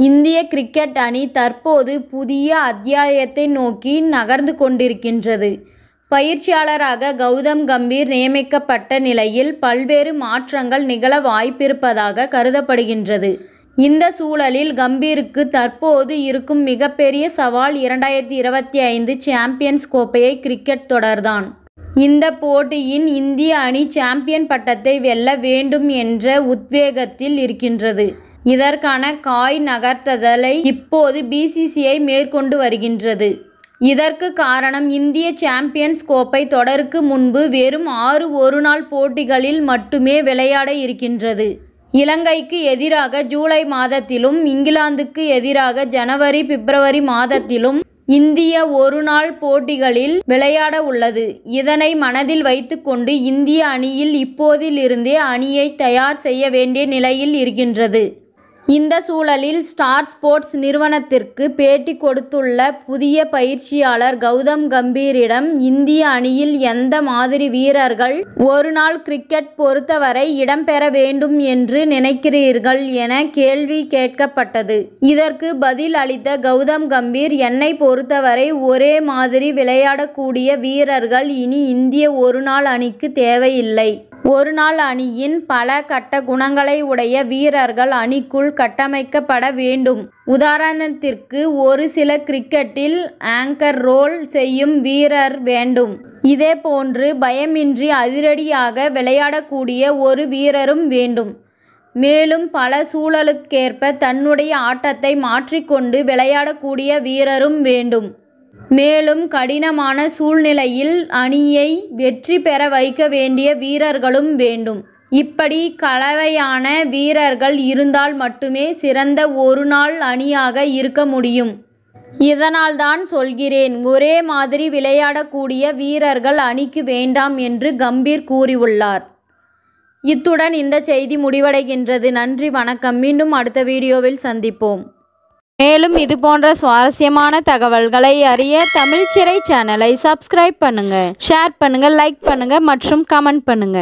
இந்திய கிரிக்கெட் அணி தற்போது புதிய அத்தியாயத்தை நோக்கி நகர்ந்து கொண்டிருக்கின்றது. பயிற்சியாளராக கௌதம் கம்பீர் நியமிக்கப்பட்ட நிலையில் பல்வேறு மாற்றங்கள் நிகழ வாய்ப்பிருப்பதாக கருதப்படுகின்றது. இந்த சூழலில் கம்பீருக்கு தற்போது இருக்கும் மிகப்பெரிய சவால் 2025 சாம்பியன்ஸ் கோப்பை கிரிக்கெட் தொடர்தான். இந்த போட்டியின் இந்திய அணி சாம்பியன் பட்டத்தை வெல்ல வேண்டும் என்ற உத்வேகத்தில் இருக்கின்றது. இதற்கான காய் நகர்த்துதலை இப்போது BCCI மேற்கொண்டு வருகின்றது. இதற்கு காரணம் இந்திய சாம்பியன்ஸ் கோப்பை தொடருக்கு முன்பு வெறும் 6 ஒருநாள் போட்டிகளில் மட்டுமே விளையாட இருக்கின்றது. இலங்கைக்கு எதிராக ஜூலை மாதத்திலும் இங்கிலாந்துக்கு எதிராக ஜனவரி பிப்ரவரி மாதத்திலும் இந்திய ஒருநாள் போட்டிகளில் விளையாட உள்ளது. இதனை மனதில் வைத்துக்கொண்டு இந்திய அணியில் இப்போதிலிருந்தே அணியை தயார் செய்ய வேண்டிய நிலையில் இருக்கின்றது. இந்த சூழலில் ஸ்டார் ஸ்போர்ட்ஸ் நிறுவனத்திற்கு பேட்டி கொடுத்துள்ள புதிய பயிற்சியாளர் கௌதம் கம்பீரிடம் இந்திய அணியில் எந்த மாதிரி வீரர்கள் ஒருநாள் கிரிக்கெட் பொறுத்தவரை இடம்பெற வேண்டும் என்று நினைக்கிறீர்கள் என கேள்வி கேட்கப்பட்டது. இதற்கு பதில் அளித்த கௌதம் கம்பீர், என்னை பொறுத்தவரை ஒரே மாதிரி விளையாடக்கூடிய வீரர்கள் இனி இந்திய ஒருநாள் அணிக்கு தேவையில்லை. ஒருநாள் அணியின் பல கட்ட குணங்களை உடைய வீரர்கள் அணிக்குள் கட்டமைக்கப்பட வேண்டும். உதாரணத்திற்கு ஒரு சில கிரிக்கெட்டில் ஆங்கர் ரோல் செய்யும் வீரர் வேண்டும். இதேபோன்று பயமின்றி அதிரடியாக விளையாடக்கூடிய ஒரு வீரரும் வேண்டும். மேலும் பல சூழலுக்கேற்ப தன்னுடைய ஆட்டத்தை மாற்றிக்கொண்டு விளையாடக்கூடிய வீரரும் வேண்டும். மேலும் கடினமான சூழ்நிலையில் அணியை வெற்றி பெற வைக்க வேண்டிய வீரர்களும் வேண்டும். இப்படி கலவையான வீரர்கள் இருந்தால் மட்டுமே சிறந்த ஒருநாள் அணியாக இருக்க முடியும். இதனால்தான் சொல்கிறேன், ஒரே மாதிரி விளையாடக்கூடிய வீரர்கள் அணிக்கு வேண்டாம் என்று கம்பீர் கூறியுள்ளார். இத்துடன் இந்த செய்தி முடிவடைகின்றது. நன்றி, வணக்கம். மீண்டும் அடுத்த வீடியோவில் சந்திப்போம். மேலும் இதுபோன்ற சுவாரஸ்யமான தகவல்களை அறிய தமிழ் சிறை சேனலை சப்ஸ்கிரைப் பண்ணுங்க, ஷேர் பண்ணுங்க, லைக் பண்ணுங்க மற்றும் கமெண்ட் பண்ணுங்க.